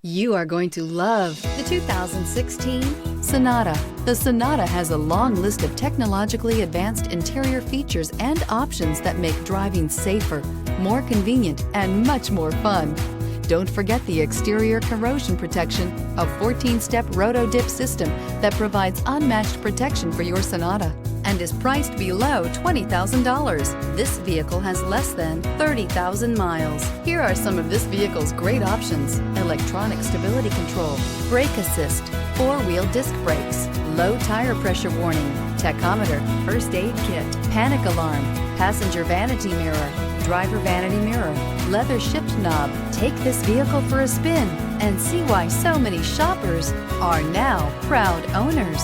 You are going to love the 2016 Sonata. The Sonata has a long list of technologically advanced interior features and options that make driving safer, more convenient, and much more fun. Don't forget the exterior corrosion protection, a 14-step roto-dip system that provides unmatched protection for your Sonata and is priced below $20,000. This vehicle has less than 30,000 miles. Here are some of this vehicle's great options: electronic stability control, brake assist, four-wheel disc brakes, low tire pressure warning, tachometer, first aid kit, panic alarm, passenger vanity mirror, driver vanity mirror, leather shift knob. Take this vehicle for a spin and see why so many shoppers are now proud owners.